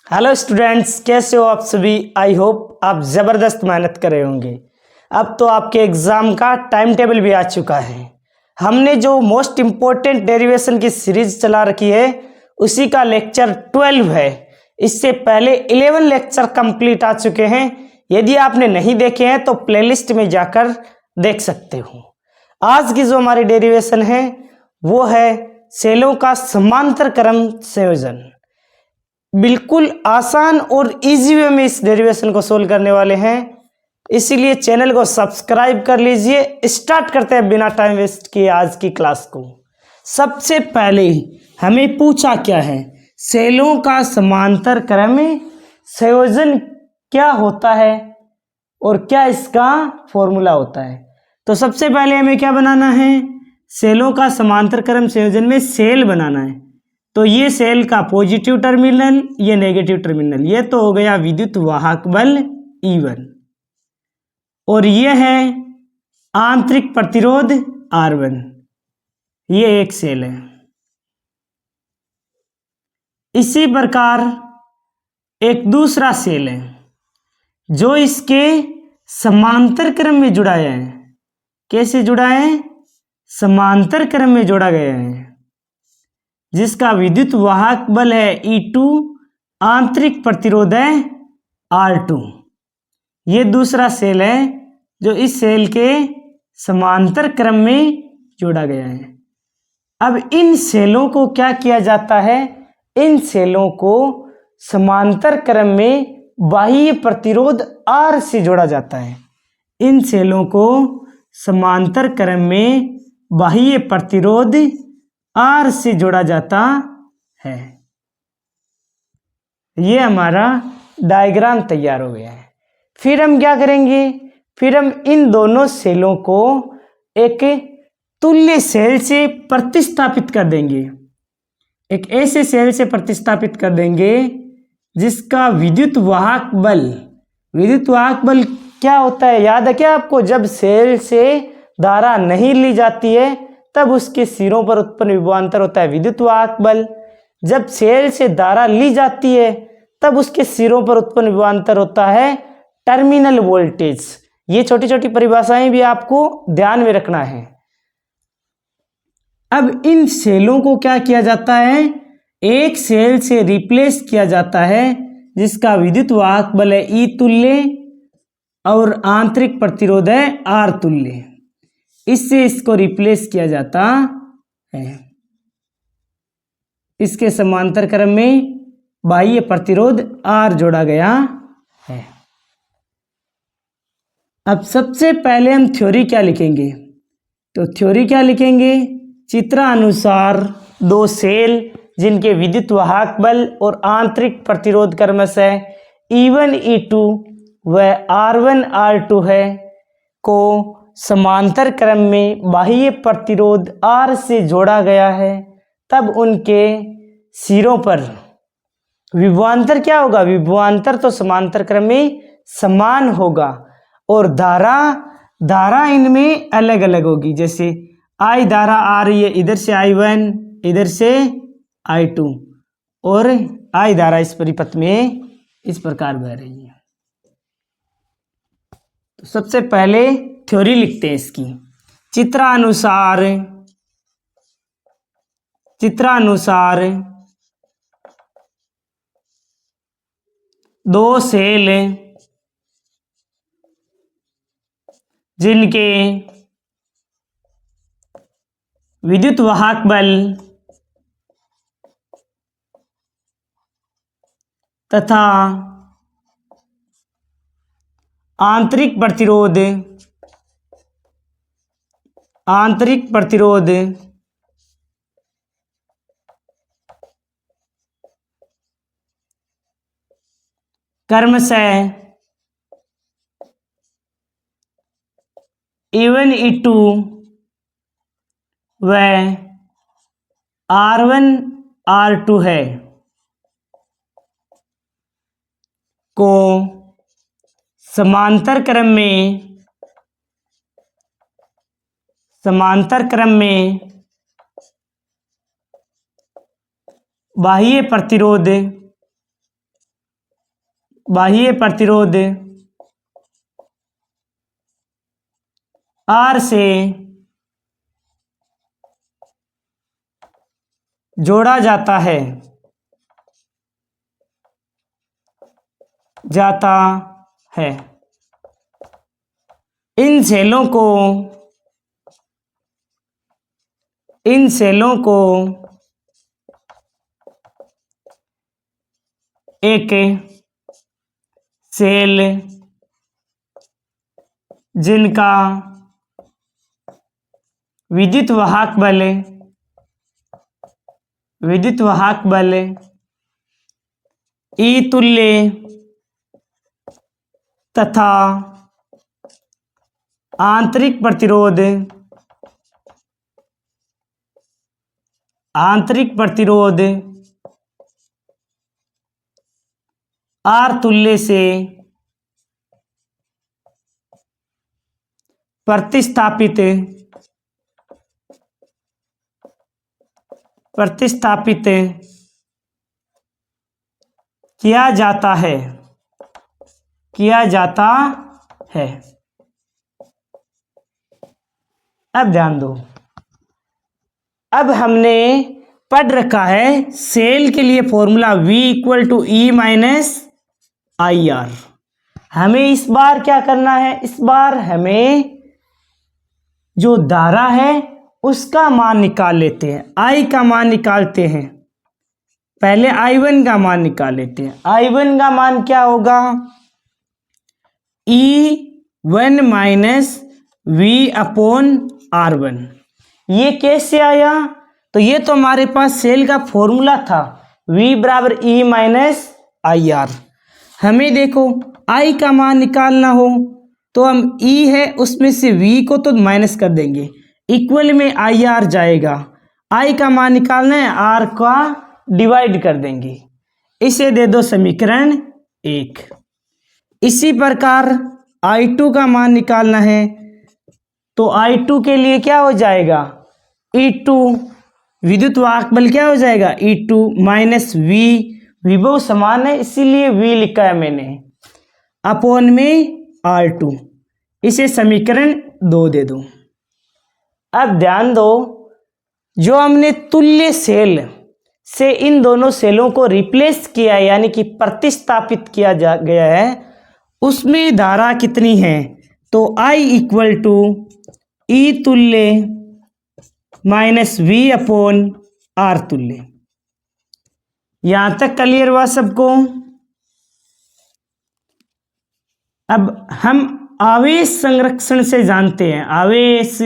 Hello students, कैसे हो आप सभी। आई होप आप ज़बरदस्त मेहनत कर रहे होंगे। अब तो आपके एग्ज़ाम का टाइम टेबल भी आ चुका है। हमने जो मोस्ट इम्पोर्टेंट डेरिवेशन की सीरीज चला रखी है उसी का लेक्चर 12 है। इससे पहले 11 लेक्चर कंप्लीट आ चुके हैं। यदि आपने नहीं देखे हैं तो प्लेलिस्ट में जाकर देख सकते हो। आज की जो हमारी डेरिवेशन है वो है सेलों का समांतर क्रम संयोजन। बिल्कुल आसान और इजी वे में इस डेरिवेशन को सोल्व करने वाले हैं, इसीलिए चैनल को सब्सक्राइब कर लीजिए। स्टार्ट करते हैं बिना टाइम वेस्ट किए आज की क्लास को। सबसे पहले हमें पूछा क्या है, सेलों का समांतर क्रम संयोजन क्या होता है और क्या इसका फॉर्मूला होता है। तो सबसे पहले हमें क्या बनाना है, सेलों का समांतर क्रम संयोजन में सेल बनाना है। तो ये सेल का पॉजिटिव टर्मिनल, ये नेगेटिव टर्मिनल, ये तो हो गया विद्युत वाहक बल E1 और ये है आंतरिक प्रतिरोध R1। ये एक सेल है। इसी प्रकार एक दूसरा सेल है जो इसके समांतर क्रम में जुड़ा है। कैसे जुड़ा है, समांतर क्रम में जोड़ा गया है, जिसका विद्युत वाहक बल है E2, आंतरिक प्रतिरोध है R2। ये दूसरा सेल है जो इस सेल के समांतर क्रम में जोड़ा गया है। अब इन सेलों को क्या किया जाता है, इन सेलों को समांतर क्रम में बाह्य प्रतिरोध R से जोड़ा जाता है। इन सेलों को समांतर क्रम में बाह्य प्रतिरोध R से जोड़ा जाता है। ये हमारा डायग्राम तैयार हो गया है। फिर हम क्या करेंगे, फिर हम इन दोनों सेलों को एक तुल्य सेल से प्रतिस्थापित कर देंगे। एक ऐसे सेल से प्रतिस्थापित कर देंगे जिसका विद्युत वाहक बल क्या होता है, याद है क्या आपको। जब सेल से धारा नहीं ली जाती है तब उसके सिरों पर उत्पन्न विभवांतर होता है विद्युत वाहक बल। जब सेल से धारा ली जाती है तब उसके सिरों पर उत्पन्न विभवांतर होता है टर्मिनल वोल्टेज। ये छोटी छोटी परिभाषाएं भी आपको ध्यान में रखना है। अब इन सेलों को क्या किया जाता है, एक सेल से रिप्लेस किया जाता है जिसका विद्युत वाहक बल है E तुल्य और आंतरिक प्रतिरोध है R तुल्य। इससे इसको रिप्लेस किया जाता है। इसके समांतर क्रम में बाह्य प्रतिरोध R जोड़ा गया है। अब सबसे पहले हम थ्योरी क्या लिखेंगे, तो थ्योरी क्या लिखेंगे, चित्रानुसार दो सेल जिनके विद्युत वाहक बल और आंतरिक प्रतिरोध क्रमशः E1 E2 व R1 R2 है को समांतर क्रम में बाह्य प्रतिरोध R से जोड़ा गया है। तब उनके सिरों पर विभवांतर क्या होगा, विभवांतर तो समांतर क्रम में समान होगा और धारा इनमें अलग अलग होगी। जैसे I धारा आ रही है इधर से I1, इधर से I2 और I धारा इस परिपथ में इस प्रकार बह रही है। तो सबसे पहले थ्योरी लिखते हैं इसकी। चित्रानुसार दो सेल जिनके विद्युत वाहक बल तथा आंतरिक प्रतिरोध क्रमशः E1 E2 व R1 R2 है को समांतर क्रम में बाह्य प्रतिरोध बाह्य प्रतिरोध R से जोड़ा जाता है इन सेलों को एक सेल जिनका विद्युत वाहक बल E तुल्य तथा आंतरिक प्रतिरोध R तुल्य से प्रतिस्थापित किया जाता है। अब ध्यान दो, अब हमने पढ़ रखा है सेल के लिए फॉर्मूला V = E - IR। हमें इस बार क्या करना है, इस बार हमें जो धारा है उसका मान निकाल लेते हैं, I का मान निकालते हैं। पहले I1 का मान निकाल लेते हैं। I1 का मान क्या होगा, E1 - V/R1। ये कैसे आया, तो ये तो हमारे पास सेल का फॉर्मूला था V = E - IR। हमें देखो I का मान निकालना हो तो हम E है उसमें से V को तो माइनस कर देंगे, इक्वल में IR जाएगा। I का मान निकालना है, R का डिवाइड कर देंगे, इसे दे दो समीकरण 1। इसी प्रकार I2 का मान निकालना है तो I2 के लिए क्या हो जाएगा, E2 विद्युत वाहक बल क्या हो जाएगा, E2 - V, विभव समान है इसीलिए V लिखा है मैंने, अपॉन में R2, इसे समीकरण 2 दे दो। अब ध्यान दो, जो हमने तुल्य सेल से इन दोनों सेलों को रिप्लेस किया है यानी कि प्रतिस्थापित किया गया है, उसमें धारा कितनी है, तो I = E तुल्य - V/R तुल्य। यहां तक क्लियर हुआ सबको। अब हम आवेश संरक्षण से जानते हैं, आवेश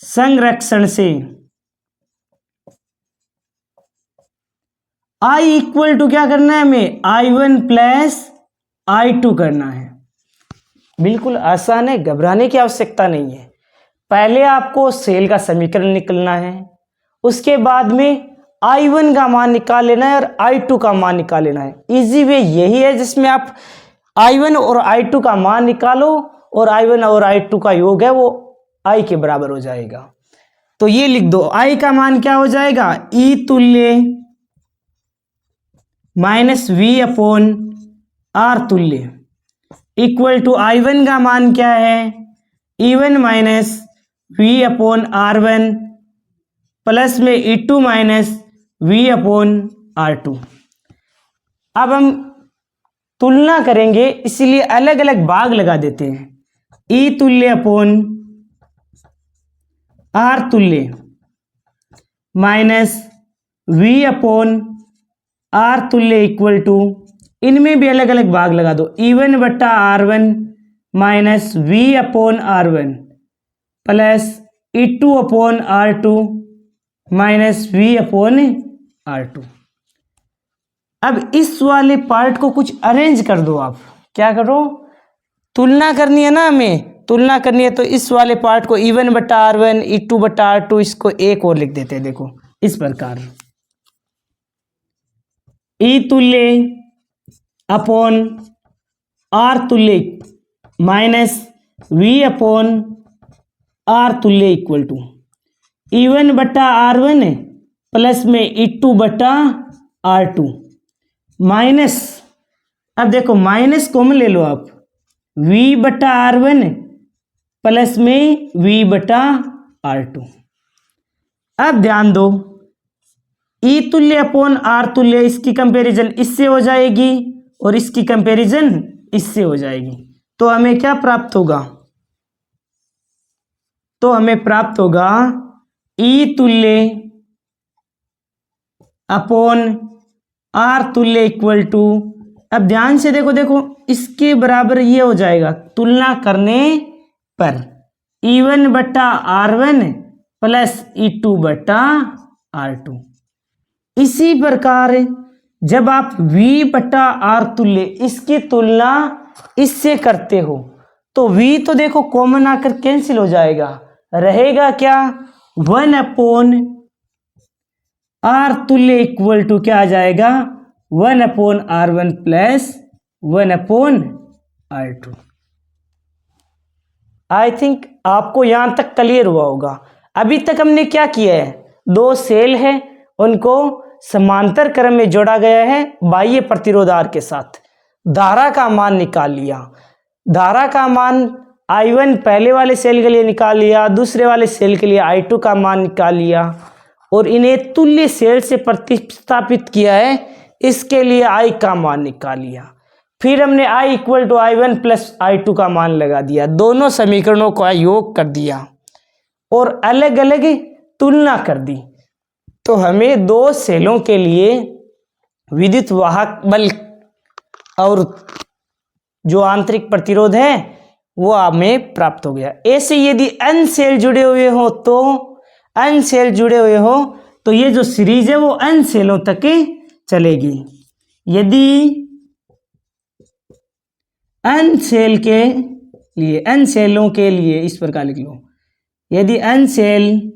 संरक्षण से I = क्या करना है हमें, I1 + I2 करना है। बिल्कुल आसान है, घबराने की आवश्यकता नहीं है। पहले आपको सेल का समीकरण निकलना है, उसके बाद में I1 का मान निकाल लेना है और I2 का मान निकाल लेना है। इजी वे यही है जिसमें आप I1 और I2 का मान निकालो और I1 और I2 का योग है वो I के बराबर हो जाएगा। तो ये लिख दो, I का मान क्या हो जाएगा, E तुल्य - V/R तुल्य इक्वल टू I1 का मान क्या है, E1 - V/R1 प्लस में E2 - V/R2। अब हम तुलना करेंगे इसलिए अलग अलग भाग लगा देते हैं। E तुल्य R तुल्य माइनस V/R तुल्य इक्वल टू, इनमें भी अलग अलग भाग लगा दो, E1/R1 minus V/R1 plus E2/R2 minus V/R2। अब इस वाले पार्ट को कुछ अरेंज कर दो, आप क्या करो, तुलना करनी है ना, हमें तुलना करनी है तो इस वाले पार्ट को E1/R1 E2/R2 इसको एक और लिख देते हैं। देखो इस प्रकार, E तुल्य अपॉन R तुल्य माइनस V/R तुल्य इक्वल टू E1/R1 प्लस में E2/R2 माइनस, अब देखो माइनस कॉमन ले लो आप, v बटा आर वन प्लस में v बटा आर टू। अब ध्यान दो, ई तुल्य अपॉन आर तुल्य, इसकी कंपैरिजन इससे हो जाएगी और इसकी कंपैरिजन इससे हो जाएगी। तो हमें क्या प्राप्त होगा? तो हमें प्राप्त होगा ई तुल्य अपॉन आर तुल्य इक्वल टू, अब ध्यान से देखो, इसके बराबर ये हो जाएगा तुलना करने पर E1 बटा R1 प्लस E2 बटा R2। इसी प्रकार जब आप V बटा R तुल्य इसकी तुलना इससे करते हो तो V तो देखो कॉमन आकर कैंसिल हो जाएगा, रहेगा क्या? 1 अपॉन आर तुल्य इक्वल टू क्या आ जाएगा? 1 upon R1 plus 1 upon R2। I think आपको यहां तक क्लियर हुआ होगा। अभी तक हमने क्या किया है, दो सेल है उनको समांतर क्रम में जोड़ा गया है बाह्य प्रतिरोध R के साथ, धारा का मान निकाल लिया। धारा का मान I1 पहले वाले सेल के लिए निकाल लिया, दूसरे वाले सेल के लिए I2 का मान निकाल लिया और इन्हें तुल्य सेल से प्रतिस्थापित किया है, इसके लिए I का मान निकाल लिया। फिर हमने I equal to I1 plus I2 का मान लगा दिया, दोनों समीकरणों का योग कर दिया और अलग अलग तुलना कर दी। तो हमें दो सेलों के लिए विद्युत वाहक बल और जो आंतरिक प्रतिरोध है वो हमें प्राप्त हो गया। ऐसे यदि n सेल जुड़े हुए हो तो ये जो सीरीज है वो n सेलों तक चलेगी। यदि n सेलों के लिए इस प्रकार लिख लो, यदि n सेल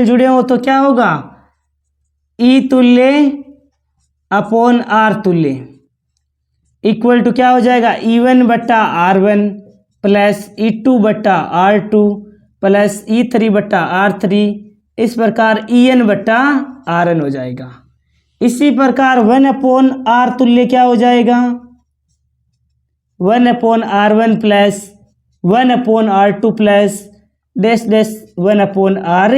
जुड़े हो तो क्या होगा? E तुल्य अपॉन R तुल्य इक्वल टू क्या हो जाएगा? E1 बटा R1 प्लस E2 बटा R2 प्लस E3 बटा R3, इस प्रकार En बटा Rn हो जाएगा। इसी प्रकार 1 अपॉन R तुल्य क्या हो जाएगा? 1 upon R1 plus 1 upon R2 plus dash dash 1 upon R